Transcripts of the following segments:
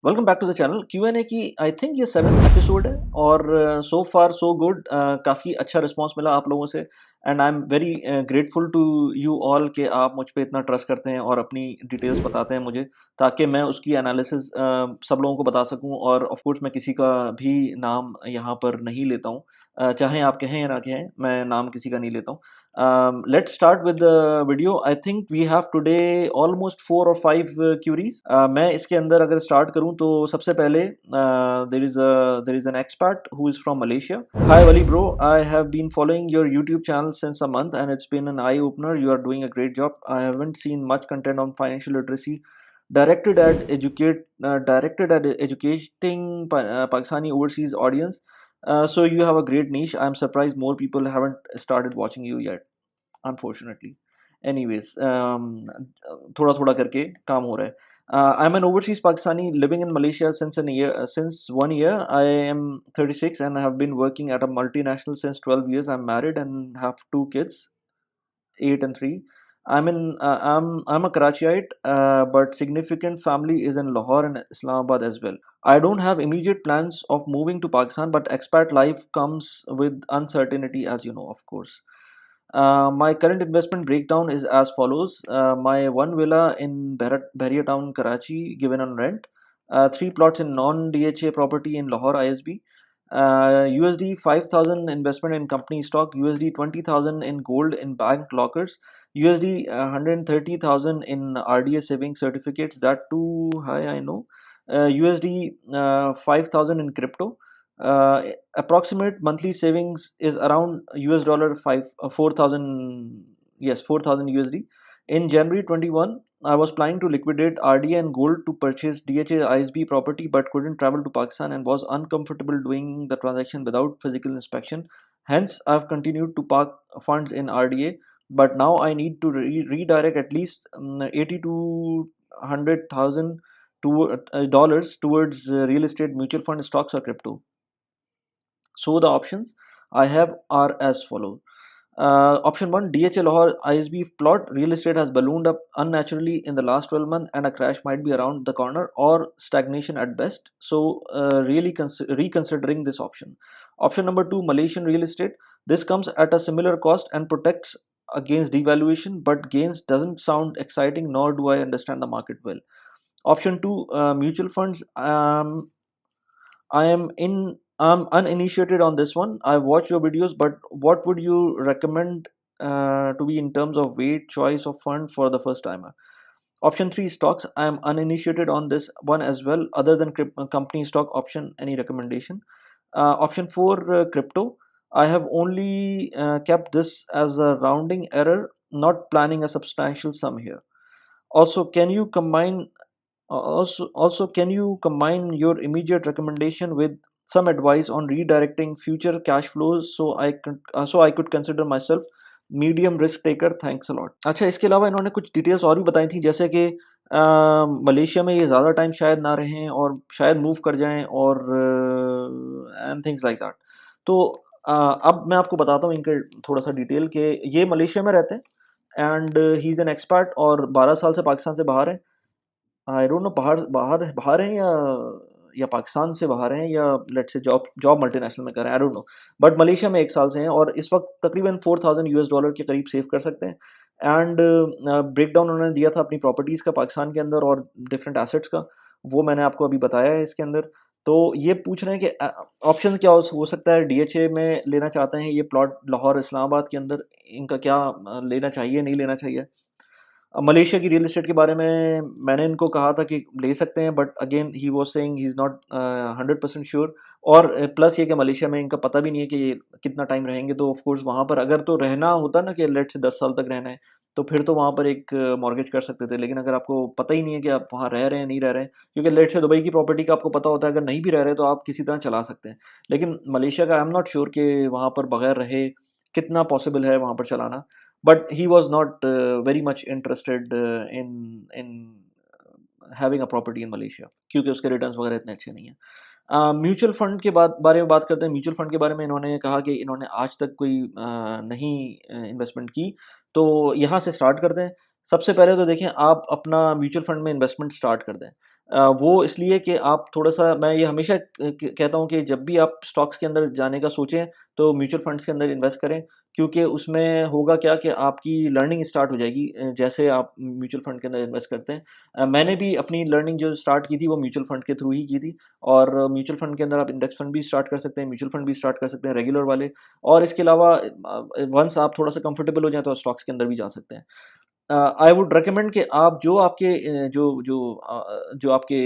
Welcome back to the channel. Q&A की I think ये 7th episode है और सो फार सो गुड। काफ़ी अच्छा रिस्पांस मिला आप लोगों से and I am very grateful to you all कि आप मुझ पे इतना ट्रस्ट करते हैं और अपनी डिटेल्स बताते हैं मुझे, ताकि मैं उसकी एनालिसिस सब लोगों को बता सकूं। और ऑफ कोर्स मैं किसी का भी नाम यहाँ पर नहीं लेता हूँ, चाहे आप कहें या ना कहें, मैं नाम किसी का नहीं लेता हूँ। Let's start with the video. I think we have today almost 4 or 5 queries. मैं इसके अंदर अगर start करूं तो सबसे पहले there is an expat who is from Malaysia. Hi Wali bro, I have been following your YouTube channel since a month and it's been an eye opener. You are doing a great job. I haven't seen much content on financial literacy directed at educating Pakistani overseas audience. So you have a great niche. I'm surprised more people haven't started watching you yet, unfortunately. Anyways, थोड़ा थोड़ा करके काम हो रहा है. I'm an overseas Pakistani living in Malaysia since 1 year. I am 36 and I have been working at a multinational since 12 years. I'm married and have 2 kids, 8 and 3. I'm a Karachiite, but significant family is in Lahore and Islamabad as well. I don't have immediate plans of moving to Pakistan, but expat life comes with uncertainty, as you know, of course. My current investment breakdown is as follows. My one villa in Bahria Town, Karachi, given on rent. 3 plots in non-DHA property in Lahore ISB. USD 5,000 investment in company stock. USD 20,000 in gold in bank lockers. USD 130,000 in RDA savings certificates. That too high, I know. USD 5,000 in crypto. Approximate monthly savings is around US dollar 4,000, yes, 4,000 USD. In January 21, I was planning to liquidate RDA and gold to purchase DHA ISB property, but couldn't travel to Pakistan and was uncomfortable doing the transaction without physical inspection. Hence, I've continued to park funds in RDA, but now I need to redirect at least 80 to 100,000 to dollars towards real estate, mutual fund, stocks, or crypto. So the options I have are as follow. Option 1, DHA Lahore ISB plot. Real estate has ballooned up unnaturally in the last 12 months and a crash might be around the corner or stagnation at best. So really reconsidering this option. Option number 2, Malaysian real estate. This comes at a similar cost and protects against devaluation, but gains doesn't sound exciting, nor do I understand the market well. Option 2, mutual funds. I'm uninitiated on this one. I've watched your videos, but what would you recommend to be in terms of weight, choice of fund for the first timer? Option 3, stocks. I'm uninitiated on this one as well. Other than company stock option, any recommendation? Option 4, crypto. I have only kept this as a rounding error, not planning a substantial sum here. Also, can you combine can you combine your immediate recommendation with some advice on redirecting future cash flows so I could consider myself medium risk taker? Thanks a lot. अच्छा, इसके अलावा इन्होंने कुछ details और भी बताई थी, जैसे कि मलेशिया में ये ज़्यादा टाइम शायद ना रहें और शायद मूव कर जाएं और एंड थिंग्स लाइक दैट। तो अब मैं आपको बताता हूँ इनके थोड़ा सा डिटेल के। ये मलेशिया में रहते हैं and he is an expert और 12 साल से पाकिस्तान से बाहर है। आई डोंट नो बाहर बाहर बाहर हैं या पाकिस्तान से बाहर हैं या let's say job job multinational में कर रहे हैं, I don't know. But Malaysia में 1 साल से हैं और इस वक्त तकरीबन 4,000 यूएस डॉलर के करीब सेव कर सकते हैं। एंड ब्रेक डाउन उन्होंने दिया था अपनी प्रॉपर्टीज़ का पाकिस्तान के अंदर और डिफरेंट एसेट्स का, वो मैंने आपको अभी बताया है इसके अंदर। तो ये पूछ रहे हैं कि ऑप्शन क्या हो सकता है। डीएचए में लेना चाहते हैं ये प्लॉट लाहौर इस्लामाबाद के अंदर, इनका क्या लेना चाहिए नहीं लेना चाहिए। मलेशिया की रियल एस्टेट के बारे में मैंने इनको कहा था कि ले सकते हैं, but again he was saying he is not 100% sure. और प्लस ये कि मलेशिया में इनका पता भी नहीं है कि ये कितना टाइम रहेंगे। तो ऑफ कोर्स वहाँ पर अगर तो रहना होता ना कि लेट्स से 10 साल तक रहना है, तो फिर तो वहाँ पर एक मॉर्गेज कर सकते थे। लेकिन अगर आपको पता ही नहीं है कि आप वहाँ रह रहे हैं नहीं रह रहे हैं, क्योंकि लेट्स से दुबई की प्रॉपर्टी का आपको पता होता है, अगर नहीं भी रह रहे तो आप किसी तरह चला सकते हैं। लेकिन मलेशिया का आई एम नॉट श्योर कि वहाँ पर बगैर रहे कितना पॉसिबल है वहाँ पर चलाना। But he was not very much interested in having a property in Malaysia, क्योंकि उसके रिटर्न्स वगैरह इतने अच्छे नहीं हैं। म्यूचुअल फंड के बारे में बात करते हैं। म्यूचुअल फंड के बारे में इन्होंने कहा कि इन्होंने आज तक कोई नहीं इन्वेस्टमेंट की। तो यहाँ से स्टार्ट करते हैं। सबसे पहले तो देखें आप अपना म्यूचुअल फंड में इन्वेस्टमेंट स्टार्ट कर दें। वो इसलिए कि आप थोड़ा-सा, मैं ये हमेशा कहता हूँ कि जब भी आप स्टॉक्स के अंदर जाने का सोचें, तो म्यूचुअल फंड्स के अंदर इन्वेस्ट करें, क्योंकि उसमें होगा क्या कि आपकी लर्निंग स्टार्ट हो जाएगी जैसे आप म्यूचुअल फंड के अंदर इन्वेस्ट करते हैं। मैंने भी अपनी लर्निंग जो स्टार्ट की थी वो म्यूचुअल फंड के थ्रू ही की थी, और म्यूचुअल फंड के अंदर आप इंडेक्स फंड भी स्टार्ट कर सकते हैं, म्यूचुअल फंड भी स्टार्ट कर सकते हैं रेगुलर वाले, और इसके अलावा वंस आप थोड़ा-सा कंफर्टेबल हो जाएँ तो स्टॉक्स के अंदर भी जा सकते हैं। आई वुड रिकमेंड कि आप जो आपके जो आपके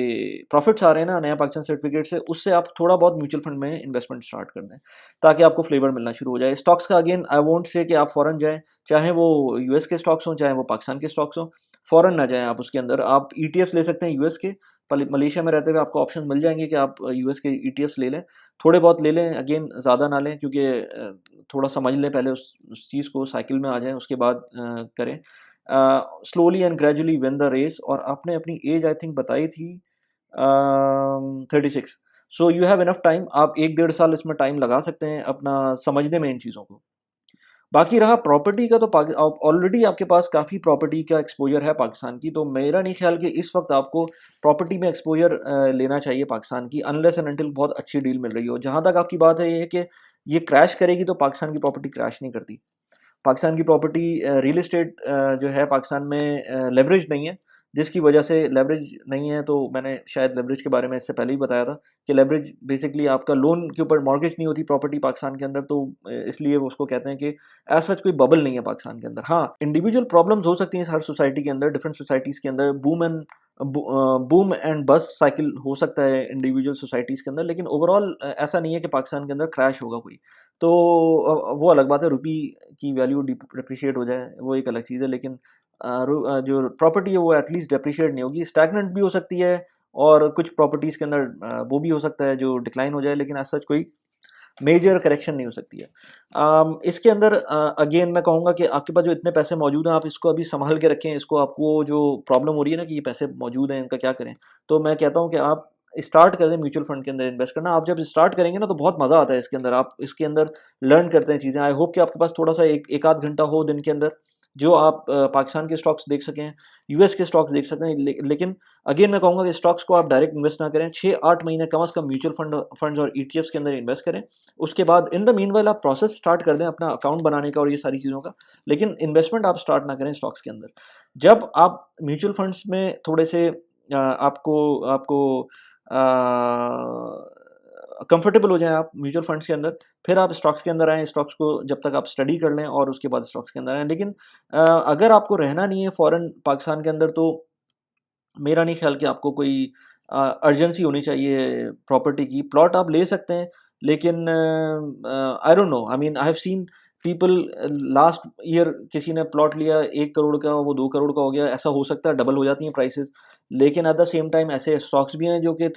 प्रॉफिट्स आ रहे हैं ना नया पाकिस्तान सर्टिफिकेट से, उससे आप थोड़ा बहुत म्यूचुअल फंड में इन्वेस्टमेंट स्टार्ट कर दें, ताकि आपको फ्लेवर मिलना शुरू हो जाए स्टॉक्स का। अगेन आई वोंट से कि आप फॉरेन जाएं, चाहे वो यूएस के स्टॉक्स हों चाहे वो पाकिस्तान के स्टॉक्स हों, फॉरेन ना जाएं आप। उसके अंदर आप ईटीएफ्स ले सकते हैं यूएस के। मलेशिया में रहते हुए आपको ऑप्शन मिल जाएंगे कि आप यूएस के ईटीएफ्स ले लें, थोड़े बहुत ले लें, अगेन ज़्यादा ना लें, क्योंकि थोड़ा समझ लें पहले उस चीज़ को, साइकिल में आ जाएं, उसके बाद करें। Slowly and gradually win the race. और आपने अपनी एज आई थिंक बताई थी 36। So you have enough time, आप 1 डेढ़ साल इसमें टाइम लगा सकते हैं अपना समझने में इन चीज़ों को। बाकी रहा प्रॉपर्टी का, तो ऑलरेडी आपके पास काफ़ी प्रॉपर्टी का एक्सपोजर है पाकिस्तान की, तो मेरा नहीं ख्याल कि इस वक्त आपको प्रॉपर्टी में एक्सपोजर लेना चाहिए पाकिस्तान की, अनलेस एंड अनटिल बहुत अच्छी डील मिल रही हो। जहाँ तक आपकी बात है ये है कि ये क्रैश करेगी, तो पाकिस्तान की प्रॉपर्टी क्रैश नहीं करती। पाकिस्तान की प्रॉपर्टी रियल एस्टेट जो है पाकिस्तान में लेवरेज नहीं है, जिसकी वजह से, लेवरेज नहीं है तो मैंने शायद लेवरेज के बारे में इससे पहले ही बताया था कि लेवरेज बेसिकली आपका लोन के ऊपर मॉर्गेज नहीं होती प्रॉपर्टी पाकिस्तान के अंदर, तो इसलिए वो उसको कहते हैं कि एज सच कोई बबल नहीं है पाकिस्तान के अंदर। हाँ, इंडिविजुअल प्रॉब्लम्स हो सकती हैं हर सोसाइटी के अंदर, डिफरेंट सोसाइटीज़ के अंदर बूम एंड बस्ट साइकिल हो सकता है इंडिविजुअल सोसाइटीज़ के अंदर, लेकिन ओवरऑल ऐसा नहीं है कि पाकिस्तान के अंदर क्रैश होगा कोई। तो वो अलग बात है, रुपी की वैल्यू डिप्रिशिएट हो जाए वो एक अलग चीज़ है, लेकिन जो प्रॉपर्टी है वो एटलीस्ट डिप्रिशिएट नहीं होगी, स्टैग्नेंट भी हो सकती है, और कुछ प्रॉपर्टीज़ के अंदर वो भी हो सकता है जो डिक्लाइन हो जाए, लेकिन एज सच कोई मेजर करेक्शन नहीं हो सकती है। इसके अंदर अगेन मैं कहूँगा कि आपके पास जो इतने पैसे मौजूद हैं, आप इसको अभी संभाल के रखें। इसको, आपको जो प्रॉब्लम हो रही है ना कि ये पैसे मौजूद हैं, इनका क्या करें, तो मैं कहता हूँ कि आप स्टार्ट कर दें म्यूचुअल फंड के अंदर इन्वेस्ट करना। आप जब स्टार्ट करेंगे ना तो बहुत मज़ा आता है इसके अंदर, आप इसके अंदर लर्न करते हैं चीज़ें। आई होप कि आपके पास थोड़ा सा एक आध घंटा हो दिन के अंदर, जो आप पाकिस्तान के स्टॉक्स देख सकें, यूएस के स्टॉक्स देख सकते हैं, लेकिन अगेन मैं कहूँगा कि स्टॉक्स को आप डायरेक्ट इन्वेस्ट ना करें, 6-8 महीने कम से कम म्यूचुअल फंड्स और ईटीएफ्स के अंदर इन्वेस्ट करें। उसके बाद इन द मीनवाइल आप प्रोसेस स्टार्ट कर दें अपना अकाउंट बनाने का और ये सारी चीज़ों का, लेकिन इन्वेस्टमेंट आप स्टार्ट ना करें स्टॉक्स के अंदर। जब आप म्यूचुअल फंड्स में थोड़े से आपको आपको कंफर्टेबल हो जाएं आप म्यूचुअल फंड्स के अंदर, फिर आप स्टॉक्स के अंदर आएँ। स्टॉक्स को जब तक आप स्टडी कर लें और उसके बाद स्टॉक्स के अंदर आएँ। लेकिन अगर आपको रहना नहीं है फॉरेन पाकिस्तान के अंदर, तो मेरा नहीं ख्याल कि आपको कोई अर्जेंसी होनी चाहिए प्रॉपर्टी की। प्लॉट आप ले सकते हैं, लेकिन I don't know, I mean I have seen people, last year किसी ने प्लॉट लिया 1 करोड़ का, वो 2 करोड़ का हो गया। ऐसा हो सकता है, डबल हो जाती हैं प्राइसेस, लेकिन एट द सेम टाइम ऐसे स्टॉक्स भी हैं जो कि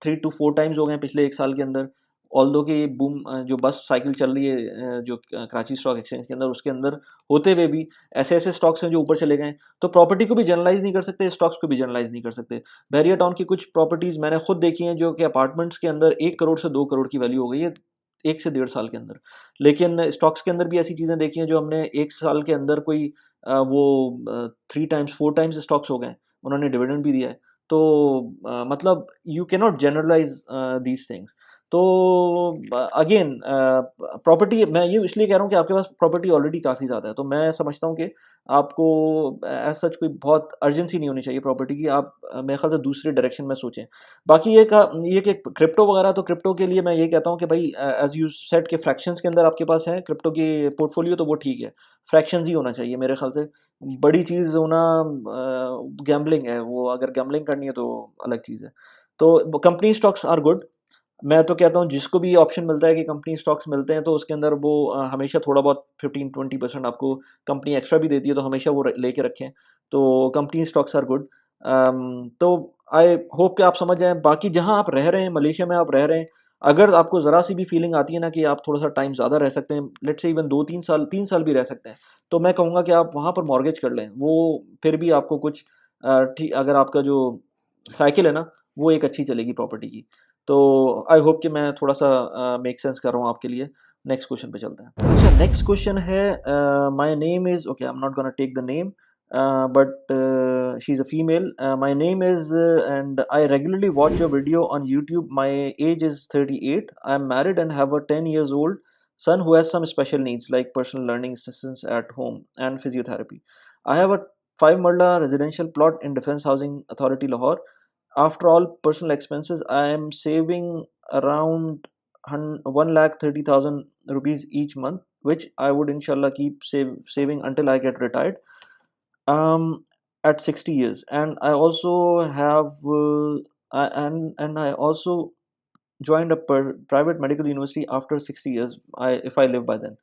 3 to 4 टाइम्स हो गए हैं पिछले 1 साल के अंदर। ऑल्दो कि बूम जो बस साइकिल चल रही है जो कराची स्टॉक एक्सचेंज के अंदर, उसके अंदर होते हुए भी ऐसे ऐसे स्टॉक्स हैं जो ऊपर चले गए। तो प्रॉपर्टी को भी जनरलाइज नहीं कर सकते, स्टॉक्स को भी जनरलाइज नहीं कर सकते। बैरियर टाउन की कुछ प्रॉपर्टीज मैंने खुद देखी हैं जो कि अपार्टमेंट्स के अंदर 1 करोड़ से 2 करोड़ की वैल्यू हो गई है 1 से 1.5 साल के अंदर। लेकिन स्टॉक्स के अंदर भी ऐसी चीज़ें देखी हैं जो हमने 1 साल के अंदर कोई वो 3 टाइम्स 4 टाइम्स स्टॉक्स हो गए, उन्होंने डिविडेंड भी दिया है। तो मतलब you can not generalise these things. तो अगेन प्रॉपर्टी, मैं ये इसलिए कह रहा हूँ कि आपके पास प्रॉपर्टी ऑलरेडी काफ़ी ज़्यादा है, तो मैं समझता हूँ कि आपको एज सच कोई बहुत अर्जेंसी नहीं होनी चाहिए प्रॉपर्टी की। आप मेरे ख्याल से दूसरे डायरेक्शन में सोचें। बाकी ये कि क्रिप्टो वगैरह, तो क्रिप्टो के लिए मैं ये कहता हूँ कि भाई एज यू सेड के फ्रैक्शंस के अंदर आपके पास है क्रिप्टो की पोर्टफोलियो, तो वो ठीक है, फ्रैक्शंस ही होना चाहिए मेरे ख्याल से। बड़ी चीज़ होना गैम्बलिंग है, वो अगर गैम्बलिंग करनी है तो अलग चीज़ है। तो कंपनी स्टॉक्स आर गुड। मैं तो कहता हूँ जिसको भी ऑप्शन मिलता है कि कंपनी स्टॉक्स मिलते हैं, तो उसके अंदर वो हमेशा थोड़ा बहुत 15-20% आपको कंपनी एक्स्ट्रा भी देती है, तो हमेशा वो लेके रखें। तो कंपनी स्टॉक्स आर गुड। तो आई होप कि आप समझ जाएं। बाकी जहां आप रह रहे हैं, मलेशिया में आप रह रहे हैं, अगर आपको ज़रा सी भी फीलिंग आती है ना कि आप थोड़ा सा टाइम ज़्यादा रह सकते हैं, लेट्स से इवन 2-3 साल, 3 साल भी रह सकते हैं, तो मैं कहूँगा कि आप वहाँ पर मॉर्गेज कर लें। वो फिर भी आपको कुछ ठीक, अगर आपका जो साइकिल है ना वो एक अच्छी चलेगी प्रॉपर्टी की। तो आई होप कि मैं थोड़ा सा मेक सेंस कर रहा हूँ आपके लिए। नेक्स्ट क्वेश्चन पे चलते हैं। अच्छा, नेक्स्ट क्वेश्चन है, my name is, okay I am not gonna take the name. but she's a female. My name is, and I regularly watch your video on YouTube. My age is 38. I'm married and have a 10 years old son who has some special needs like personal learning assistance at home and physiotherapy. I have a 5 Marla residential plot in Defence Housing Authority Lahore. After all personal expenses, I am saving around 1,30,000 rupees each month, which I would inshallah keep saving until I get retired um at 60 years. And I also have and I also joined a private medical university after 60 years, if I live by then.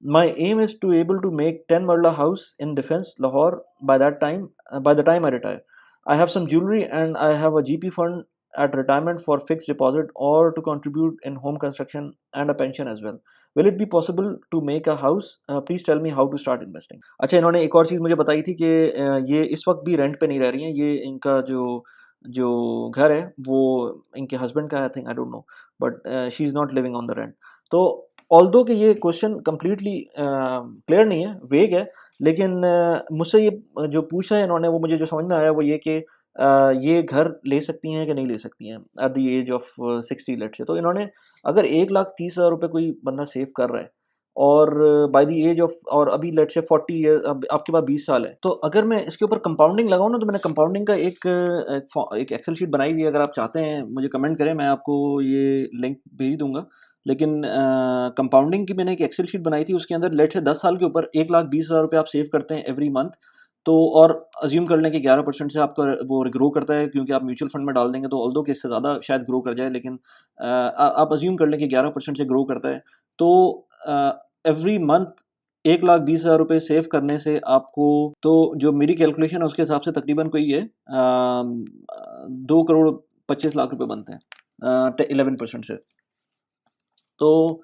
My aim is to able to make 10 Marla house in Defence Lahore by that time, by the time I retire. I have some jewelry and I have a GP fund at retirement for fixed deposit or to contribute in home construction and a pension as well. Will it be possible to make a house? Please tell me how to start investing. अच्छा, इन्होंने एक और चीज़ मुझे बताई थी कि ये इस वक्त भी रेंट पे नहीं रह रही हैं। ये इनका जो जो घर है वो इनके हस्बैंड का है, I think, I don't know, but she is not living on the rent. तो ऑल्दो कि ये क्वेश्चन कंप्लीटली क्लियर नहीं है, वेग है, लेकिन मुझसे ये जो पूछा है इन्होंने, वो मुझे जो समझ में आया वो ये कि ये घर ले सकती हैं कि नहीं ले सकती हैं at the age of 60 late से। तो इन्होंने, अगर 1,30,000 रुपए कोई बंदा सेव कर रहा है और बाय द एज ऑफ, और अभी लेट से 40 ईयर, अब आपके पास 20 साल है, तो अगर मैं इसके ऊपर कंपाउंडिंग लगाऊं ना, तो मैंने कंपाउंडिंग का एक एक्सेल शीट बनाई हुई है। अगर आप चाहते हैं मुझे कमेंट करें, मैं आपको ये लिंक भेज दूंगा। लेकिन कंपाउंडिंग की मैंने एक एक्सेल शीट बनाई थी, उसके अंदर लेट से 10 साल के ऊपर 1,20,000 रुपये आप सेव करते हैं एवरी मंथ। तो और अज्यूम कर लें कि 11% से आपका वो ग्रो करता है, क्योंकि आप म्यूचुअल फंड में डाल देंगे तो ऑल्दो कि इससे ज़्यादा शायद ग्रो कर जाए, लेकिन आप अज्यूम कर लें कि 11% से ग्रो करता है। तो एवरी मंथ 1,20,000 रुपये सेव करने से आपको, तो जो मेरी कैलकुलेशन है उसके हिसाब से तकरीबन कोई ये 2,25,00,000 रुपये बनते हैं 11% से। तो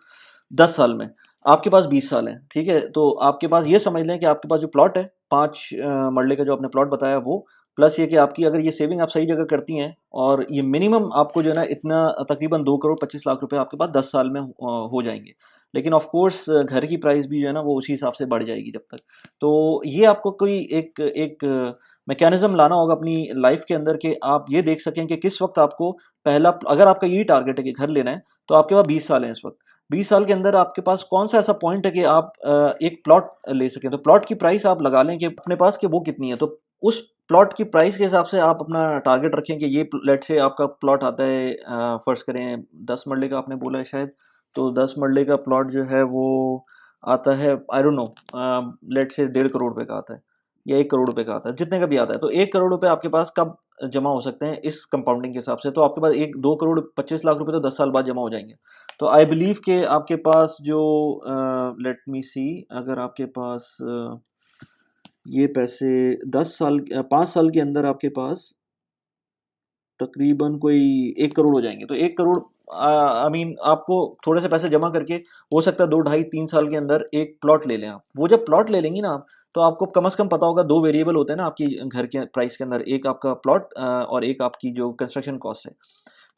10 साल में आपके पास 20 साल हैं, ठीक है? तो आपके पास, ये समझ लें कि आपके पास जो प्लॉट है 5 मरले का जो आपने प्लॉट बताया वो, प्लस ये कि आपकी अगर ये सेविंग आप सही जगह करती हैं, और ये मिनिमम आपको जो है ना इतना तकरीबन 2,25,00,000 रुपए आपके पास 10 साल में हो जाएंगे। लेकिन ऑफ कोर्स घर की प्राइस भी जो है ना वो उसी हिसाब से बढ़ जाएगी जब तक। तो ये आपको कोई एक एक मैकेनिज्म लाना होगा अपनी लाइफ के अंदर कि आप ये देख सकें कि किस वक्त आपको पहला, अगर आपका यही टारगेट है कि घर लेना है, तो आपके पास 20 साल हैं इस वक्त। 20 साल के अंदर आपके पास कौन सा ऐसा पॉइंट है कि आप एक प्लॉट ले सकें। तो प्लॉट की प्राइस आप लगा लें कि अपने पास कि वो कितनी है, तो उस प्लॉट की प्राइस के हिसाब से आप अपना टारगेट रखें कि ये लेट से आपका प्लॉट आता है, फर्ज करें 10 मरले का आपने बोला है शायद, तो 10 मरले का प्लॉट जो है वो आता है, आई डोंट नो, लेट से 1.5 करोड़ रुपए का आता है या 1 करोड़ रुपए का आता है, जितने का भी आता है। तो 1 करोड़ रुपए आपके पास कब जमा हो सकते हैं इस कंपाउंडिंग के हिसाब से? तो आपके पास एक 2,25,00,000 रुपए तो 10 साल बाद जमा हो जाएंगे। तो आई बिलीव कि आपके पास जो, लेट मी सी, अगर आपके पास ये पैसे 5 साल के अंदर आपके पास तकरीबन कोई 1 करोड़ हो जाएंगे। तो 1 करोड़, आई मीन आपको थोड़े से पैसे जमा करके हो सकता है 2, ढाई, 3 साल के अंदर एक प्लॉट ले लें आप। वो जब प्लॉट ले लेंगी ना आप, तो आपको कम से कम पता होगा, दो वेरिएबल होते हैं ना आपकी घर के प्राइस के अंदर, एक आपका प्लॉट और एक आपकी जो कंस्ट्रक्शन कॉस्ट है।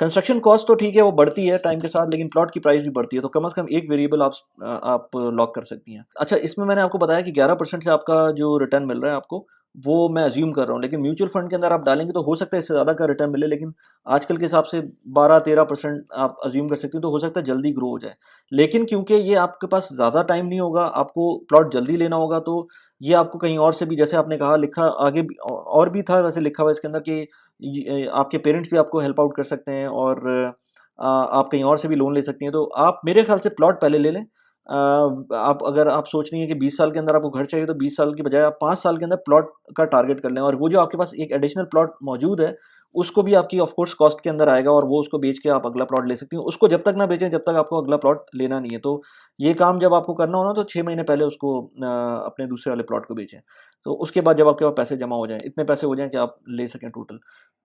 कंस्ट्रक्शन कॉस्ट तो ठीक है, वो बढ़ती है टाइम के साथ, लेकिन प्लॉट की प्राइस भी बढ़ती है, तो कम से कम एक वेरिएबल आप लॉक कर सकती हैं। अच्छा, इसमें मैंने आपको बताया कि 11% से आपका जो रिटर्न मिल रहा है आपको, वो मैं अज्यूम कर रहा हूँ, लेकिन म्यूचुअल फंड के अंदर आप डालेंगे तो हो सकता है इससे ज़्यादा का रिटर्न मिले, लेकिन आजकल के हिसाब से 12-13% आप अज्यूम कर सकते हो, तो हो सकता है जल्दी ग्रो हो जाए। लेकिन क्योंकि ये आपके पास ज़्यादा टाइम नहीं होगा, आपको प्लॉट जल्दी लेना होगा, तो ये आपको कहीं और से भी, जैसे आपने कहा, लिखा आगे भी और भी था वैसे लिखा हुआ इसके अंदर कि आपके पेरेंट्स भी आपको हेल्प आउट कर सकते हैं, और आप कहीं और से भी लोन ले सकती हैं। तो आप मेरे ख्याल से प्लॉट पहले ले लें। आप, अगर आप सोच रही हैं कि 20 साल के अंदर आपको घर चाहिए, तो 20 साल की बजाय आप 5 साल के अंदर प्लॉट का टारगेट कर लें, और वो जो आपके पास एक एडिशनल प्लॉट मौजूद है, उसको भी आपकी ऑफ कोर्स कॉस्ट के अंदर आएगा, और वो उसको बेच के आप अगला प्लॉट ले सकती हैं। उसको जब तक ना बेचें जब तक आपको अगला प्लॉट लेना नहीं है। तो ये काम जब आपको करना हो ना, तो 6 महीने पहले उसको अपने दूसरे वाले प्लॉट को बेचें। तो उसके बाद जब आपके पास पैसे जमा हो जाएँ, इतने पैसे हो जाएँ कि आप ले सकें टोटल।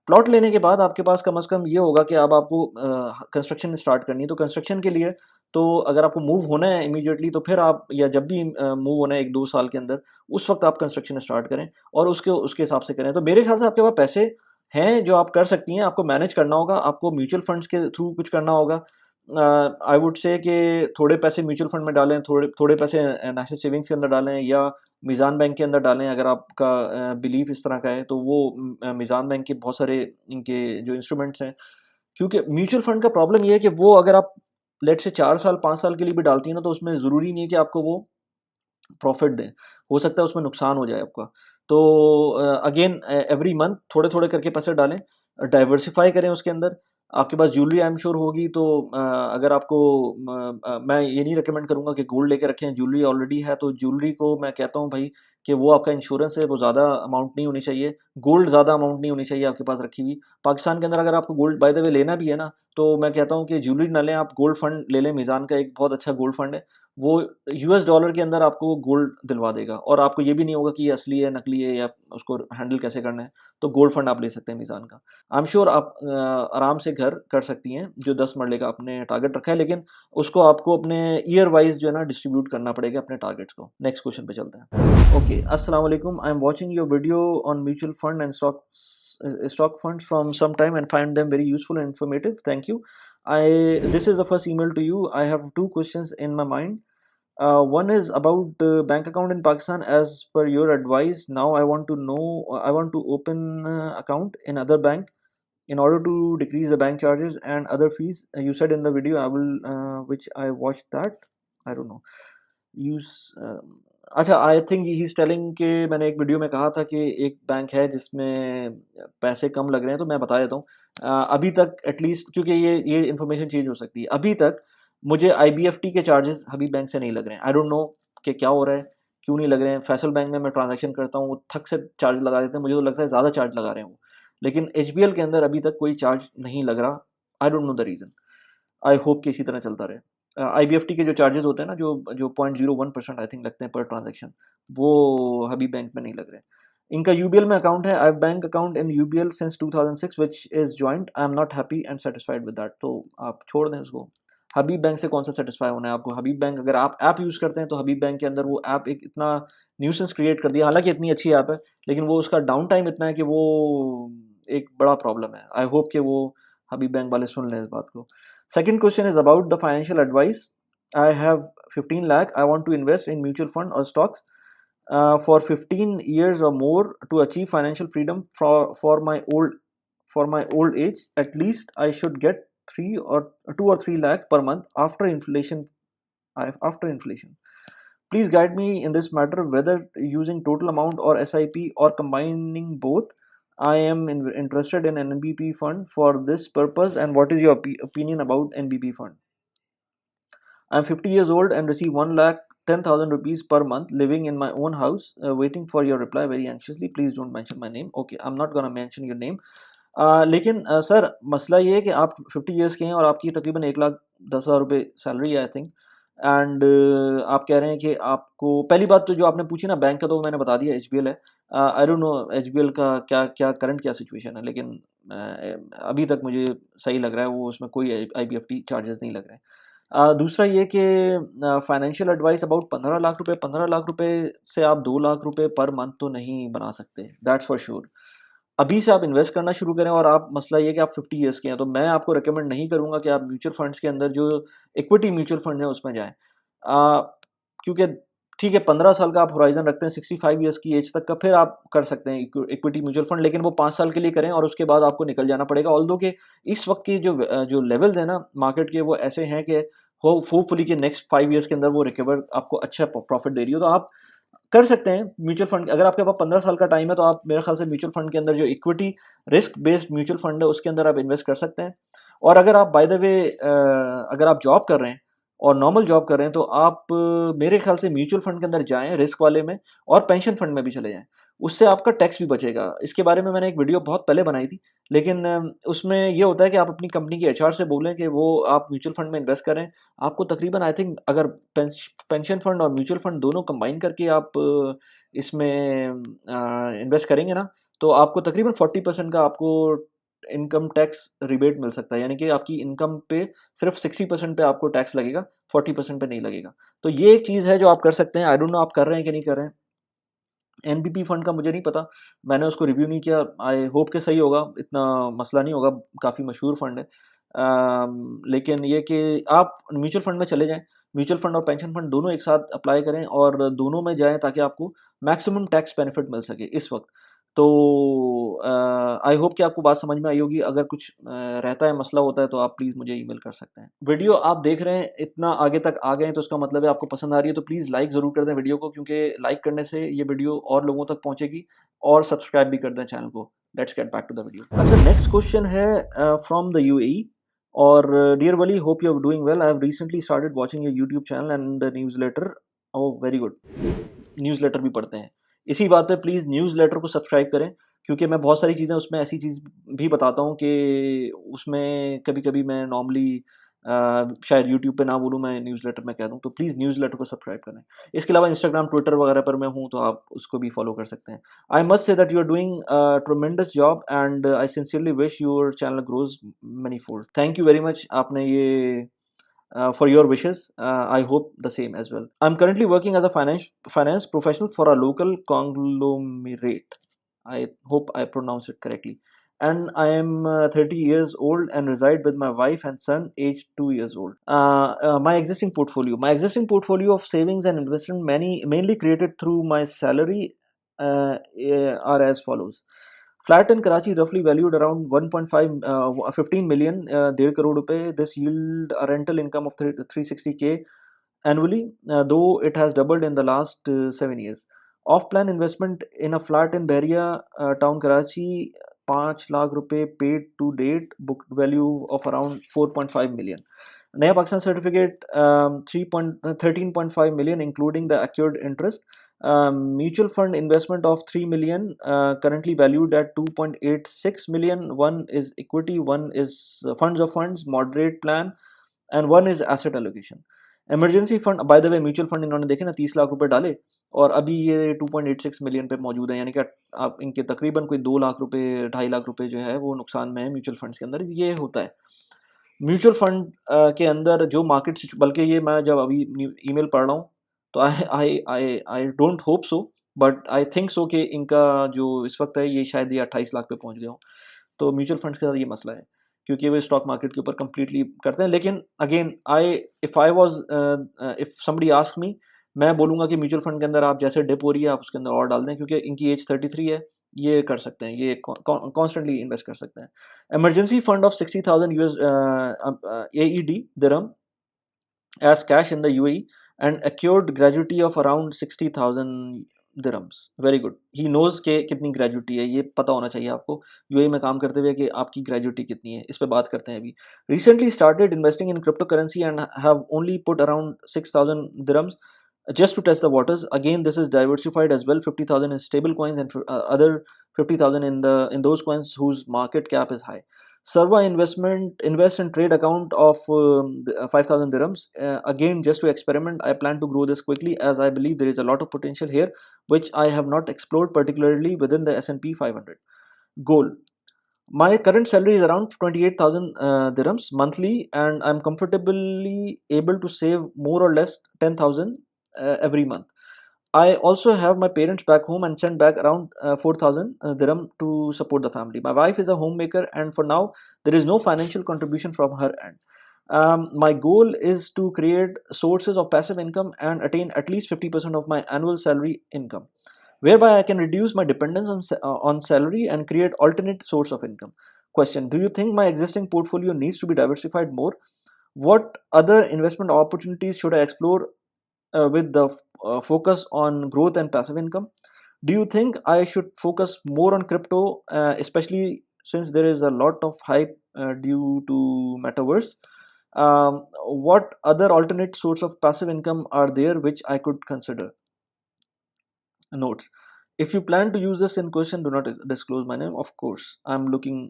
प्लॉट लेने के बाद आपके पास कम से कम ये होगा कि अब आपको कंस्ट्रक्शन स्टार्ट करनी है। तो कंस्ट्रक्शन के लिए, तो अगर आपको मूव होना है इमीडिएटली, तो फिर आप, या जब भी मूव होना है 1-2 साल के अंदर, उस वक्त आप कंस्ट्रक्शन स्टार्ट करें, और उसके उसके हिसाब से करें। तो मेरे ख्याल से आपके पास पैसे हैं जो आप कर सकती हैं। आपको मैनेज करना होगा, आपको म्यूचुअल फंड्स के थ्रू कुछ करना होगा, आई वुड से कि थोड़े पैसे म्यूचुअल फंड में डालें, थोड़े थोड़े पैसे नेशनल सेविंग्स के अंदर डालें, या मीज़ान बैंक के अंदर डालें। अगर आपका बिलीफ इस तरह का है तो वो मीज़ान बैंक के बहुत सारे इनके जो इंस्ट्रूमेंट्स हैं, क्योंकि म्यूचुअल फंड का प्रॉब्लम ये है कि वो अगर आप लेट से 4 साल 5 साल के लिए भी डालती हैं ना, तो उसमें ज़रूरी नहीं है कि आपको वो प्रॉफिट दें, हो सकता है उसमें नुकसान हो जाए आपका। तो अगेन एवरी मंथ थोड़े थोड़े करके पैसे डालें, डाइवर्सिफाई करें उसके अंदर। आपके पास ज्वेलरी आई एम श्योर होगी, तो अगर आपको मैं ये नहीं रिकमेंड करूंगा कि गोल्ड लेके रखें, ज्वेलरी ऑलरेडी है तो ज्वेलरी को मैं कहता हूँ भाई कि वो आपका इंश्योरेंस है, वो ज़्यादा अमाउंट नहीं होनी चाहिए, गोल्ड ज़्यादा अमाउंट नहीं होनी चाहिए आपके पास रखी हुई। पाकिस्तान के अंदर अगर आपको गोल्ड बाय द वे लेना भी है ना, तो मैं कहता हूँ कि ज्वेलरी ना लें, आप गोल्ड फंड ले लें। मीज़ान का एक बहुत अच्छा गोल्ड फंड है, वो यूएस डॉलर के अंदर आपको गोल्ड दिलवा देगा, और आपको ये भी नहीं होगा कि ये असली है नकली है या उसको हैंडल कैसे करना है। तो गोल्ड फंड आप ले सकते हैं मीज़ान का। आई एम श्योर आप आराम से घर कर सकती हैं जो 10 मरले का आपने टारगेट रखा है, लेकिन उसको आपको अपने ईयर वाइज जो है ना डिस्ट्रीब्यूट करना पड़ेगा अपने टारगेट्स को। नेक्स्ट क्वेश्चन पे चलते हैं। ओके, अस्सलाम वालेकुम, I am watching your video on mutual fund and stock funds from some time and find them very useful and informative. Thank you. I This is the first email to you. I have two questions in my mind. One is about the bank account in Pakistan. As per your advice, now I want to know, I want to open account in other bank in order to decrease the bank charges and other fees. You said in the video, I will, which I watched that. I don't know. Use अच्छा, I think he is telling कि मैंने एक video में कहा था कि एक bank है जिसमें पैसे कम लग रहे हैं, तो मैं बता देता हूँ। अभी तक एटलीस्ट, क्योंकि ये इन्फॉर्मेशन चेंज हो सकती है, अभी तक मुझे आईबीएफटी के चार्जेस हबीब बैंक से नहीं लग रहे हैं। आई डोंट नो कि क्या हो रहा है, क्यों नहीं लग रहे हैं। फैसल बैंक में मैं ट्रांजैक्शन करता हूँ, वो थक से चार्ज लगा देते हैं, मुझे तो लगता है ज़्यादा चार्ज लगा रहे हैं वो। लेकिन एचबीएल के अंदर अभी तक कोई चार्ज नहीं लग रहा। I don't know the reason. I hope कि इसी तरह चलता रहे। आईबीएफटी के जो चार्जेस होते हैं ना, जो जो 0.01% आई थिंक लगते हैं पर ट्रांजैक्शन, वो हबीब बैंक में नहीं लग रहे। इनका यूबीएल में अकाउंट है। I bank account in UBL since 2006 which is joint. I am not happy and satisfied with that. तो आप छोड़ दें उसको। हबीब बैंक से कौन सा सेटिस्फाई होना है आपको? हबीब बैंक, अगर आप ऐप यूज़ करते हैं तो हबीब बैंक के अंदर वो ऐप एक इतना न्यूसेंस क्रिएट कर दिया, हालांकि इतनी अच्छी ऐप है, लेकिन वो उसका डाउन टाइम इतना है कि वो एक बड़ा प्रॉब्लम है। आई होप कि वो हबीब बैंक वाले सुन लें इस बात को। Second question is about the financial advice. I have 15 lakh. I want to invest in mutual fund or stocks for 15 years or more to achieve financial freedom for my old age. At least I should get 2 or 3 lakh per month after inflation. Please guide me in this matter, whether using total amount or SIP or combining both. I am interested in NBP fund for this purpose, and what is your opinion about NBP fund? I am 50 years old and receive 1,10,000 rupees per month, living in my own house. Waiting for your reply very anxiously. Please don't mention my name. Okay, I'm not gonna mention your name. लेकिन sir, मसला ये है कि आप 50 years के हैं और आपकी तकरीबन 1,10,000 रुपये सैलरी है आई थिंक। एंड आप कह रहे हैं कि आपको, पहली बात तो जो आपने पूछी ना बैंक का, तो मैंने बता दिया एचबीएल है। आई डोंट नो एचबीएल का क्या क्या करंट क्या सिचुएशन है, लेकिन अभी तक मुझे सही लग रहा है, वो उसमें कोई आईबीएफटी चार्जेस नहीं लग रहे हैं। दूसरा ये कि फाइनेंशियल एडवाइस अबाउट 15 लाख रुपए, 15 लाख रुपए से आप 2 लाख रुपए पर मंथ तो नहीं बना सकते, दैट्स फॉर श्योर। अभी से आप इन्वेस्ट करना शुरू करें, और आप, मसला ये है कि आप 50 ईयर्स के हैं, तो मैं आपको रिकमेंड नहीं करूंगा कि आप म्यूचुअल फंड्स के अंदर जो इक्विटी म्यूचुअल फंड है उसमें जाएं। क्योंकि ठीक है, 15 साल का आप होराइजन रखते हैं, 65 ईयर्स की एज तक का, फिर आप कर सकते हैं इक्विटी म्यूचुअल फंड, लेकिन वो 5 साल के लिए करें और उसके बाद आपको निकल जाना पड़ेगा। ऑल्दो कि इस वक्त की जो जो लेवल्स है ना मार्केट के, वो ऐसे हैं कि होपफुली कि नेक्स्ट 5 ईयर्स के अंदर वो रिकवर आपको अच्छा प्रॉफिट दे रही हो, तो आप कर सकते हैं म्यूचुअल फंड। अगर आपके पास 15 साल का टाइम है, तो आप मेरे ख्याल से म्यूचुअल फंड के अंदर जो equity risk based mutual fund है उसके अंदर आप इन्वेस्ट कर सकते हैं। और अगर आप बाय द वे अगर आप जॉब कर रहे हैं और नॉर्मल जॉब कर रहे हैं, तो आप मेरे ख्याल से म्यूचुअल फंड के अंदर जाएं रिस्क वाले में, और पेंशन फंड में भी चले जाएं। उससे आपका टैक्स भी बचेगा। इसके बारे में मैंने एक वीडियो बहुत पहले बनाई थी, लेकिन उसमें ये होता है कि आप अपनी कंपनी के एचआर से बोलें कि वो आप म्यूचुअल फंड में इन्वेस्ट करें। आपको तकरीबन आई थिंक, अगर पेंशन फंड और म्यूचुअल फंड दोनों कंबाइन करके आप इसमें इन्वेस्ट करेंगे ना, तो आपको तकरीबन 40% का आपको इनकम टैक्स रिबेट मिल सकता है। यानी कि आपकी इनकम पे सिर्फ 60% पे आपको टैक्स लगेगा, 40% पे नहीं लगेगा। तो ये एक चीज़ है जो आप कर सकते हैं। आई डोंट नो आप कर रहे हैं कि नहीं कर रहे हैं। एनबीपी फंड का मुझे नहीं पता, मैंने उसको रिव्यू नहीं किया। आई होप कि सही होगा, इतना मसला नहीं होगा, काफ़ी मशहूर फंड है। लेकिन ये कि आप म्यूचुअल फंड में चले जाएं, म्यूचुअल फंड और पेंशन फंड दोनों एक साथ अप्लाई करें और दोनों में जाएं ताकि आपको मैक्सिमम टैक्स बेनिफिट मिल सके इस वक्त। तो आई होप कि आपको बात समझ में आई होगी। अगर कुछ रहता है, मसला होता है, तो आप प्लीज़ मुझे ईमेल कर सकते हैं। वीडियो आप देख रहे हैं, इतना आगे तक आ गए हैं, तो उसका मतलब है आपको पसंद आ रही है। तो प्लीज़ लाइक ज़रूर कर दें वीडियो को, क्योंकि लाइक करने से ये वीडियो और लोगों तक पहुंचेगी। और सब्सक्राइब भी कर दें चैनल को। Let's get back to the video. अच्छा, नेक्स्ट क्वेश्चन है फ्रॉम द यूएई। और dear Wali, hope you are doing well. I have recently started watching your YouTube channel and the newsletter. Oh very good, newsletter भी पढ़ते हैं। इसी बात पे please newsletter को सब्सक्राइब करें, क्योंकि मैं बहुत सारी चीज़ें उसमें ऐसी चीज़ भी बताता हूँ कि उसमें कभी-कभी मैं नॉर्मली शायद यूट्यूब पे ना बोलूँ, मैं न्यूज़लेटर में कह दूँ। तो प्लीज़ न्यूज़लेटर को सब्सक्राइब करें। इसके अलावा इंस्टाग्राम, ट्विटर वगैरह पर मैं हूँ, तो आप उसको भी फॉलो कर सकते हैं। I must say that you are doing tremendous job and I sincerely wish your channel grows many fold. Thank you very much, आपने ये for your wishes. I hope the same as well. I'm currently working as a finance professional for a local conglomerate. I hope I pronounced it correctly. And I am 30 years old and reside with my wife and son, aged 2 years old. My existing portfolio of savings and investment, mainly created through my salary, are as follows. Flat in Karachi, roughly valued around 1.5, 15 million, 1.5 crore rupees. This yield a rental income of 360K annually, though it has doubled in the last 7 years. Off-plan investment in a flat in Bahria town, Karachi, 5 lakh rupees paid to date, book value of around 4.5 million. Naya Pakistan certificate, 13.5 million, including the accrued interest. Mutual fund investment of 3 million, currently valued at 2.86 million. One is equity, one is funds of funds, moderate plan, and one is asset allocation. Emergency fund, by the way, mutual fund इन्होंने देखे ना 30 लाख रुपए डाले और अभी ये 2.86 million पे मौजूद है। यानी कि आप इनके तकरीबन कोई 2 लाख रुपए, 2.5 लाख रुपए जो है वो नुकसान में है म्यूचुअल फंड्स के अंदर। ये होता है म्यूचुअल फंड के अंदर जो मार्केट, बल्कि ये मैं जब अभी ईमेल पढ़ रहा हूँ, तो I I I I don't hope so, but I think so कि इनका जो इस वक्त है ये शायद ये 28 लाख पे पहुंच गया हो। तो म्यूचुअल फंड्स के साथ ये मसला है, क्योंकि वो स्टॉक मार्केट के ऊपर कंप्लीटली करते हैं। लेकिन again, I was if somebody ask me, मैं बोलूंगा कि म्यूचुअल फंड के अंदर आप जैसे डिप हो रही है आप उसके अंदर और डाल दें, क्योंकि इनकी एज 33 है, ये कर सकते हैं, ये कॉन्स्टेंटली इन्वेस्ट कर सकते हैं। Emergency fund of 60,000 US AED dirham as cash in the UAE and accrued gratuity of around 60,000 dirhams. Very good, he knows के कितनी ग्रेजुटी है, ये पता होना चाहिए आपको यूएई में काम करते हुए कि आपकी ग्रेजुटी कितनी है। इस पे बात करते हैं अभी। Recently started investing in crypto currency and have only put around 6,000 dirhams just to test the waters. Again, this is diversified as well. 50,000 in stable coins and other 50,000 in those coins whose market cap is high. Serva invest in trade account of 5,000 dirhams. Again, just to experiment, I plan to grow this quickly as I believe there is a lot of potential here, which I have not explored, particularly within the S&P 500. Goal. My current salary is around 28,000 dirhams monthly, and I'm comfortably able to save more or less 10,000 every month. I also have my parents back home and send back around 4,000 dirham to support the family. My wife is a homemaker, and for now, there is no financial contribution from her end. My goal is to create sources of passive income and attain at least 50% of my annual salary income, whereby I can reduce my dependence on salary and create alternate source of income. Question: do you think my existing portfolio needs to be diversified more? What other investment opportunities should I explore with the focus on growth and passive income? Do you think I should focus more on crypto, especially since there is a lot of hype due to metaverse? What other alternate source of passive income are there which I could consider? Notes: if you plan to use this in question, do not disclose my name. Of course, I'm looking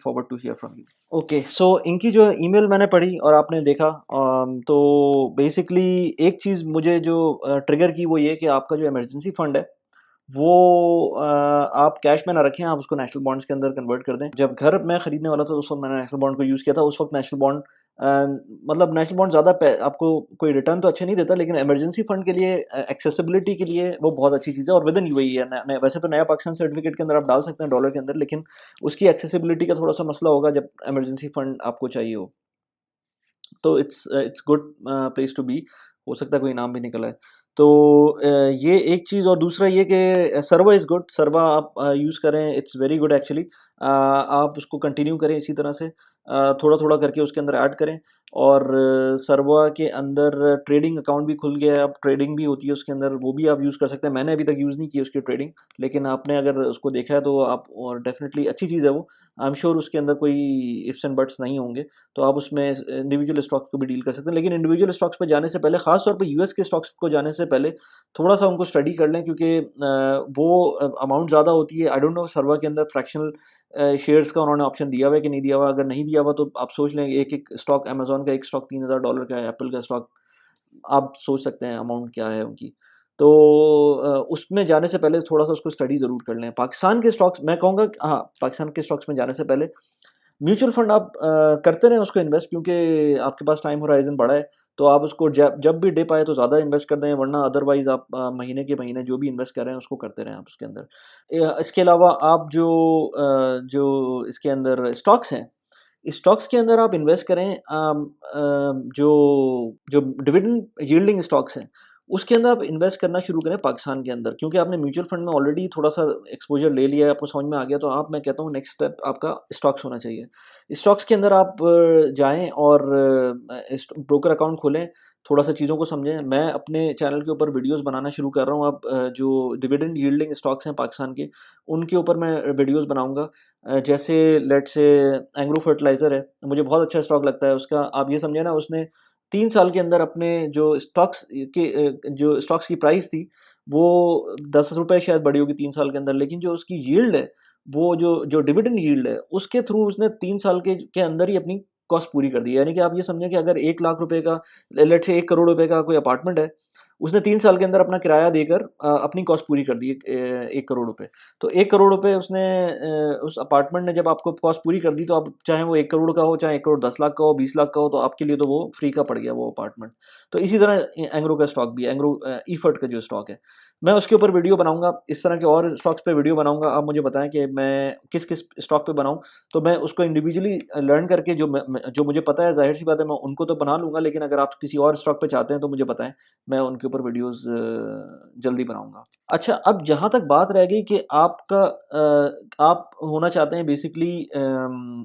forward to hear from you. Okay, so इनकी जो email मैंने पढ़ी और आपने देखा, तो basically एक चीज़ मुझे जो ट्रिगर की वो ये कि आपका जो इमरजेंसी फंड है वो आप कैश में ना रखें, आप उसको नेशनल बॉन्ड्स के अंदर कन्वर्ट कर दें। जब घर मैं खरीदने वाला था उस वक्त मैंने नेशनल बॉन्ड को यूज़ किया था। उस वक्त नेशनल बॉन्ड मतलब नेशनल बॉन्ड ज़्यादा आपको कोई रिटर्न तो अच्छा नहीं देता, लेकिन इमरजेंसी फंड के लिए एक्सेसिबिलिटी के लिए वो बहुत अच्छी चीज़ है। और विद इन यूएई है वैसे तो नया पाकिस्तान सर्टिफिकेट के अंदर आप डाल सकते हैं डॉलर के अंदर, लेकिन उसकी एक्सेसिबिलिटी का थोड़ा सा मसला होगा जब इमरजेंसी फंड आपको चाहिए हो। तो it's good place to be. हो सकता है कोई नाम भी निकला है। तो ये एक चीज़, और दूसरा ये कि सर्वा इज़ गुड। सर्वा आप यूज़ करें, इट्स वेरी गुड एक्चुअली। आप उसको कंटिन्यू करें इसी तरह से, थोड़ा थोड़ा करके उसके अंदर ऐड करें। और सर्वा के अंदर ट्रेडिंग अकाउंट भी खुल गया है, अब ट्रेडिंग भी होती है उसके अंदर, वो भी आप यूज़ कर सकते हैं। मैंने अभी तक यूज़ नहीं की उसकी ट्रेडिंग, लेकिन आपने अगर उसको देखा है तो आप, और डेफिनेटली अच्छी चीज़ है वो। आई एम श्योर उसके अंदर कोई इफ्स एंड बट्स नहीं होंगे। तो आप उसमें इंडिविजुअल स्टॉक्स को भी डील कर सकते हैं, लेकिन इंडिविजुअल स्टॉक्स पे जाने से पहले, खास तौर पे यूएस के स्टॉक्स को जाने से पहले, थोड़ा सा उनको स्टडी कर लें, क्योंकि वो अमाउंट ज़्यादा होती है। आई डोंट नो सर्वर के अंदर फ्रैक्शनल शेयर्स का उन्होंने ऑप्शन दिया हुआ है कि नहीं दिया हुआ। अगर नहीं दिया हुआ तो आप सोच लें, एक एक स्टॉक, अमेजोन का एक स्टॉक $3000 का है, एप्पल का स्टॉक, आप सोच सकते हैं अमाउंट क्या है उनकी। तो उसमें जाने से पहले थोड़ा सा उसको स्टडी ज़रूर कर लें। पाकिस्तान के स्टॉक्स मैं कहूँगा हाँ, पाकिस्तान के स्टॉक्स में जाने से पहले म्यूचुअल फंड आप करते रहें उसको इन्वेस्ट, क्योंकि आपके पास टाइम होराइजन बड़ा है। तो आप उसको जब जब भी डिप आए तो ज़्यादा इन्वेस्ट कर दें, वरना अदरवाइज आप महीने के महीने जो भी इन्वेस्ट कर रहे हैं उसको करते रहें आप उसके अंदर। इसके अलावा आप जो इसके अंदर स्टॉक्स हैं, स्टॉक्स के अंदर आप इन्वेस्ट करें, जो जो डिविडेंड यील्डिंग स्टॉक्स हैं, उसके अंदर आप इन्वेस्ट करना शुरू करें पाकिस्तान के अंदर, क्योंकि आपने म्यूचुअल फंड में ऑलरेडी थोड़ा सा एक्सपोजर ले लिया है, आपको समझ में आ गया। तो आप, मैं कहता हूँ नेक्स्ट स्टेप आपका स्टॉक्स होना चाहिए। स्टॉक्स के अंदर आप जाएं और ब्रोकर अकाउंट खोलें, थोड़ा सा चीज़ों को समझें। मैं अपने चैनल के ऊपर वीडियोस बनाना शुरू कर रहा हूँ अब, जो डिविडेंड यील्डिंग स्टॉक्स हैं पाकिस्तान के, उनके ऊपर मैं वीडियोस बनाऊंगा। जैसे लेट से एंग्रो फर्टिलाइजर है, मुझे बहुत अच्छा स्टॉक लगता है उसका। आप ये समझे ना, उसने 3 साल के अंदर अपने जो स्टॉक्स की प्राइस थी, वो 10 रुपए शायद बढ़ी होगी 3 साल के अंदर, लेकिन जो उसकी यील्ड है, वो जो डिविडेंड यील्ड है, उसके थ्रू उसने 3 साल के अंदर ही अपनी कॉस्ट पूरी कर दी। यानी कि आप ये समझें कि अगर 1 लाख रुपए का, लेट से 1 करोड़ रुपए का कोई अपार्टमेंट है, उसने 3 साल के अंदर अपना किराया देकर अपनी कॉस्ट पूरी कर दी 1 करोड़ रुपए। तो 1 करोड़ रुपए उसने उस अपार्टमेंट ने जब आपको कॉस्ट पूरी कर दी, तो आप चाहे वो 1 करोड़ का हो, चाहे 1 करोड़ 10 लाख का हो, 20 लाख का हो, तो आपके लिए तो वो फ्री का पड़ गया वो अपार्टमेंट। तो इसी तरह एंग्रो का स्टॉक भी है, एंग्रो ईफर्ट का जो स्टॉक है, मैं उसके ऊपर वीडियो बनाऊंगा। इस तरह के और स्टॉक्स पे वीडियो बनाऊंगा। आप मुझे बताएं कि मैं किस किस स्टॉक पे बनाऊं, तो मैं उसको इंडिविजुअली लर्न करके, जो मुझे पता है, जाहिर सी बात है मैं उनको तो बना लूंगा, लेकिन अगर आप किसी और स्टॉक पे चाहते हैं तो मुझे बताएं, मैं उनके ऊपर वीडियोस जल्दी बनाऊंगा। अच्छा, अब जहाँ तक बात रह गई कि आप होना चाहते हैं बेसिकली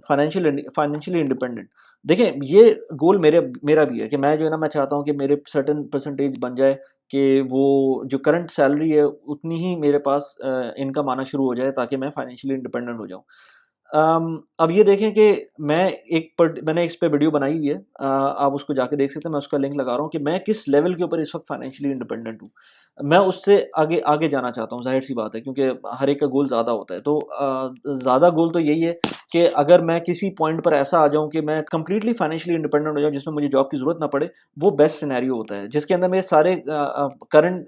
फाइनेंशियली इंडिपेंडेंट। देखें, ये गोल मेरा भी है कि मैं जो है ना, मैं चाहता हूँ कि मेरे सर्टेन परसेंटेज बन जाए, कि वो जो करंट सैलरी है उतनी ही मेरे पास इनकम आना शुरू हो जाए, ताकि मैं फाइनेंशियली इंडिपेंडेंट हो जाऊँ। अब ये देखें कि मैंने इस पे वीडियो बनाई हुई है, आप उसको जाके देख सकते हैं। मैं उसका लिंक लगा रहा हूँ कि मैं किस लेवल के ऊपर इस वक्त फाइनेंशियली इंडिपेंडेंट हूँ। मैं उससे आगे आगे जाना चाहता हूँ, जाहिर सी बात है, क्योंकि हर एक का गोल ज़्यादा होता है। तो ज़्यादा गोल तो यही है कि अगर मैं किसी पॉइंट पर ऐसा आ जाऊं कि मैं कंप्लीटली फाइनेंशियली इंडिपेंडेंट हो जाऊं, जिसमें मुझे जॉब की ज़रूरत ना पड़े, वो बेस्ट सिनेरियो होता है, जिसके अंदर मेरे सारे करंट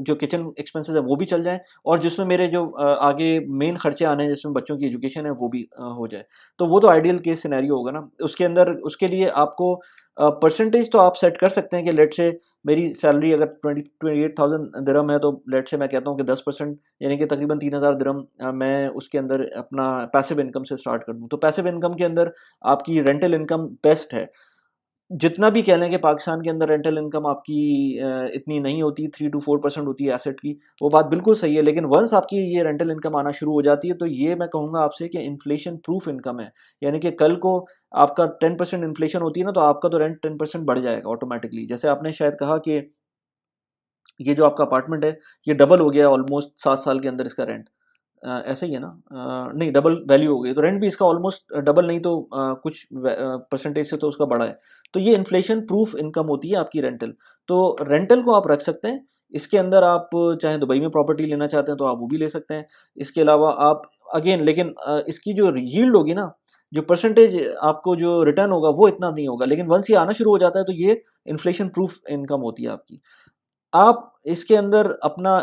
जो किचन एक्सपेंसेस है वो भी चल जाएं, और जिसमें मेरे जो आगे मेन खर्चे आने हैं, जिसमें बच्चों की एजुकेशन है, वो भी हो जाए। तो वो तो आइडियल केस सिनेरियो होगा ना। उसके अंदर, उसके लिए आपको परसेंटेज तो आप सेट कर सकते हैं कि लेट से मेरी सैलरी अगर 28,000 दिरहम है, तो लेट से मैं कहता हूँ कि 10%, यानी कि तकरीबन 3,000 दिरहम मैं उसके अंदर अपना पैसिव इनकम से स्टार्ट कर दूँ। तो पैसिव इनकम के अंदर आपकी रेंटल इनकम बेस्ट है। जितना भी कह लें कि पाकिस्तान के अंदर रेंटल इनकम आपकी इतनी नहीं होती, 3 to 4% होती है एसेट की, वो बात बिल्कुल सही है। लेकिन वंस आपकी ये रेंटल इनकम आना शुरू हो जाती है, तो ये मैं कहूँगा आपसे कि इन्फ्लेशन प्रूफ इनकम है। यानी कि कल को आपका 10% इन्फ्लेशन होती है ना, तो आपका तो रेंट 10% बढ़ जाएगा ऑटोमेटिकली। जैसे आपने शायद कहा कि ये जो आपका अपार्टमेंट है, ये डबल हो गया ऑलमोस्ट 7 साल के अंदर इसका रेंट। ऐसा ही है ना? नहीं, डबल वैल्यू हो गई, तो रेंट भी इसका ऑलमोस्ट डबल नहीं तो कुछ परसेंटेज से तो उसका बढ़ा है। तो ये इन्फ्लेशन प्रूफ इनकम होती है आपकी रेंटल। तो रेंटल को आप रख सकते हैं। इसके अंदर आप चाहे दुबई में प्रॉपर्टी लेना चाहते हैं तो आप वो भी ले सकते हैं। इसके अलावा आप अगेन, लेकिन इसकी जो यील्ड होगी ना, जो परसेंटेज आपको जो रिटर्न होगा, वो इतना नहीं होगा, लेकिन वंस ये आना शुरू हो जाता है तो ये इन्फ्लेशन प्रूफ इनकम होती है आपकी। आप इसके अंदर अपना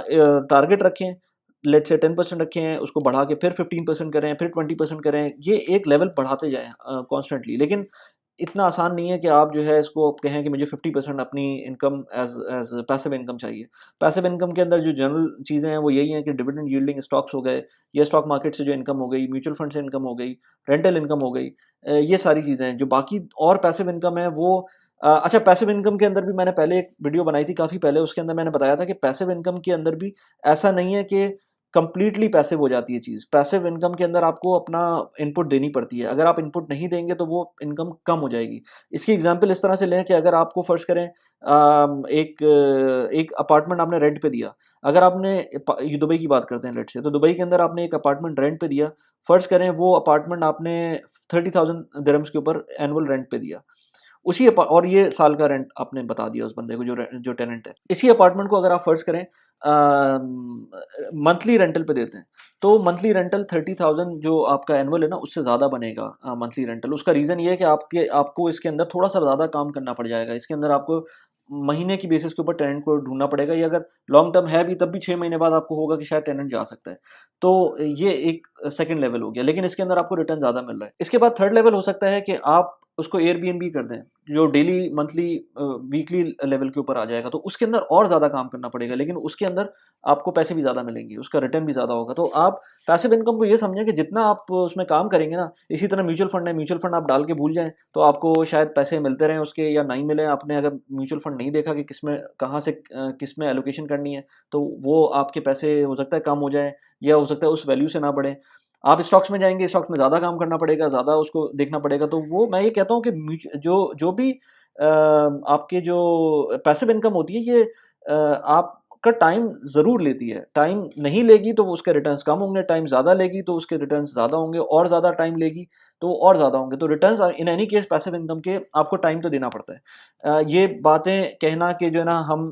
टारगेट रखें, लेट्स से 10% रखें, उसको बढ़ा के फिर 15% करें, फिर 20% करें, ये एक लेवल बढ़ाते जाएं कॉन्स्टेंटली। लेकिन इतना आसान नहीं है कि आप जो है इसको आप कहें कि मुझे 50% अपनी income as as passive income चाहिए। पैसिव इनकम के अंदर जो जनरल चीज़ें हैं वो यही हैं कि डिविडेंड यील्डिंग स्टॉक्स हो गए, ये स्टॉक मार्केट से जो इनकम हो गई, म्यूचुअल फंड से इनकम हो गई, रेंटल इनकम हो गई, ये सारी चीज़ें हैं। जो बाकी और पैसिव इनकम है वो अच्छा, पैसिव इनकम के अंदर भी मैंने पहले एक वीडियो बनाई थी काफ़ी पहले, उसके अंदर मैंने बताया था कि पैसिव इनकम के अंदर भी ऐसा नहीं है कि कंप्लीटली पैसिव हो जाती है चीज़। पैसिव इनकम के अंदर आपको अपना इनपुट देनी पड़ती है। अगर आप इनपुट नहीं देंगे तो वो इनकम कम हो जाएगी। इसकी एग्ज़ाम्पल इस तरह से लें कि अगर आपको फ़र्ज़ करें एक अपार्टमेंट आपने रेंट पे दिया। अगर आपने ये दुबई की बात करते हैं लेट्स से, तो दुबई के अंदर आपने एक अपार्टमेंट रेंट पे दिया। फ़र्ज़ करें वो अपार्टमेंट आपने 30,000 दिरहम्स के ऊपर एनुअल रेंट पे दिया। और ये साल का रेंट आपने बता दिया उस बंदे को जो टेनेंट है। इसी अपार्टमेंट को अगर आप फर्ज करें मंथली रेंटल पे देते हैं, तो मंथली रेंटल 30,000 जो आपका एनुअल है ना उससे ज़्यादा बनेगा मंथली रेंटल। उसका रीज़न ये है कि आपको इसके अंदर थोड़ा सा ज़्यादा काम करना पड़ जाएगा। इसके अंदर आपको महीने की बेसिस के ऊपर टेनेंट को ढूंढना पड़ेगा, या अगर लॉन्ग टर्म है भी तब भी 6 महीने बाद आपको होगा कि शायद टेनेंट जा सकता है। तो ये एक सेकंड लेवल हो गया, लेकिन इसके अंदर आपको रिटर्न ज़्यादा मिल रहा है। इसके बाद थर्ड लेवल हो सकता है कि आप उसको एयरबीएनबी कर दें, जो डेली मंथली वीकली लेवल के ऊपर आ जाएगा, तो उसके अंदर और ज़्यादा काम करना पड़ेगा, लेकिन उसके अंदर आपको पैसे भी ज़्यादा मिलेंगे, उसका रिटर्न भी ज़्यादा होगा। तो आप पैसिव इनकम को ये समझें कि जितना आप उसमें काम करेंगे ना, इसी तरह म्यूचुअल फंड है, म्यूचुअल फंड आप डाल के भूल जाएं तो आपको शायद पैसे मिलते रहें उसके या नहीं मिले। आपने अगर म्यूचुअल फंड नहीं देखा कि किसमें कहाँ से किस में एलोकेशन करनी है, तो वो आपके पैसे हो सकता है कम हो जाए, या हो सकता है उस वैल्यू से ना बढ़े। आप स्टॉक्स में जाएंगे, स्टॉक्स में ज़्यादा काम करना पड़ेगा, ज़्यादा उसको देखना पड़ेगा। तो वो मैं ये कहता हूँ कि जो जो भी आपके जो पैसिव इनकम होती है, ये आपका टाइम ज़रूर लेती है। टाइम नहीं लेगी तो वो उसके रिटर्न्स कम होंगे, टाइम ज़्यादा लेगी तो उसके रिटर्न्स ज़्यादा होंगे, और ज़्यादा टाइम लेगी तो और ज़्यादा होंगे। तो returns in any case passive income के आपको टाइम तो देना पड़ता है। ये बातें कहना कि जो है ना हम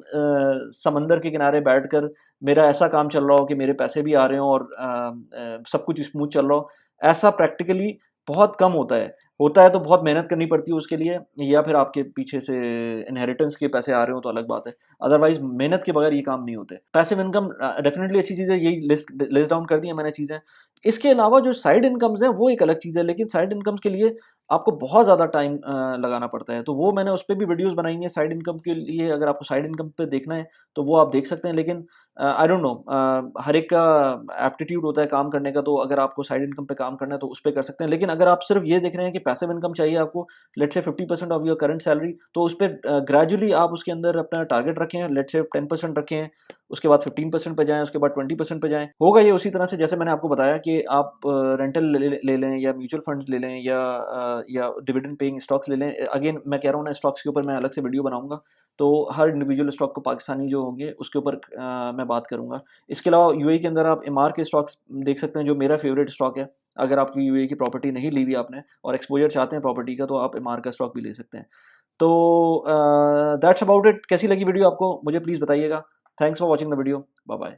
समंदर के किनारे बैठकर मेरा ऐसा काम चल रहा हो कि मेरे पैसे भी आ रहे हों और सब कुछ स्मूथ चल रहा हो, ऐसा प्रैक्टिकली बहुत कम होता है। होता है तो बहुत मेहनत करनी पड़ती है उसके लिए, या फिर आपके पीछे से इनहेरिटेंस के पैसे आ रहे हो तो अलग बात है। अदरवाइज मेहनत के बगैर ये काम नहीं होते। पैसिव इनकम डेफिनेटली अच्छी चीज़ है, यही लिस्ट डाउन कर दी है मैंने चीज़ें। इसके अलावा जो साइड इनकम्स हैं वो एक अलग चीज़ है, लेकिन साइड इनकम्स के लिए आपको बहुत ज़्यादा टाइम लगाना पड़ता है। तो वो मैंने उस पे भी वीडियोस बनाई हैं साइड इनकम के लिए। अगर आपको साइड इनकम पे देखना है तो वो आप देख सकते हैं, लेकिन आई डोंट नो, हर एक का एप्टीट्यूड होता है काम करने का। तो अगर आपको साइड इनकम पे काम करना है तो उस पे कर सकते हैं, लेकिन अगर आप सिर्फ ये देख रहे हैं कि पैसिव इनकम चाहिए आपको, let's say 50% of your current salary, तो उस पे ग्रेजुअली आप उसके अंदर अपना टारगेट रखें। लेट्स से 10% रखें, उसके बाद 15% पे जाएं, उसके बाद 20% पे जाएं। होगा ये उसी तरह से जैसे मैंने आपको बताया कि आप रेंटल ले लें, या म्यूचुअल फंड्स ले लें, या डिविडेंड पेइंग स्टॉक्स ले लें। अगेन मैं कह रहा हूँ ना, स्टॉक्स के ऊपर मैं अलग से वीडियो बनाऊंगा, तो हर इंडिविजुअल स्टॉक को पाकिस्तानी जो होंगे उसके ऊपर मैं बात करूंगा। इसके अलावा यूएई के अंदर आप एमआर के स्टॉक्स देख सकते हैं, जो मेरा फेवरेट स्टॉक है। अगर आपकी यूएई की प्रॉपर्टी नहीं ली हुई आपने और एक्सपोजर चाहते हैं प्रॉपर्टी का, तो आप एमआर का स्टॉक भी ले सकते हैं। तो दैट्स अबाउट इट। कैसी लगी वीडियो आपको मुझे प्लीज़ बताइएगा। Thanks for watching the video. Bye bye.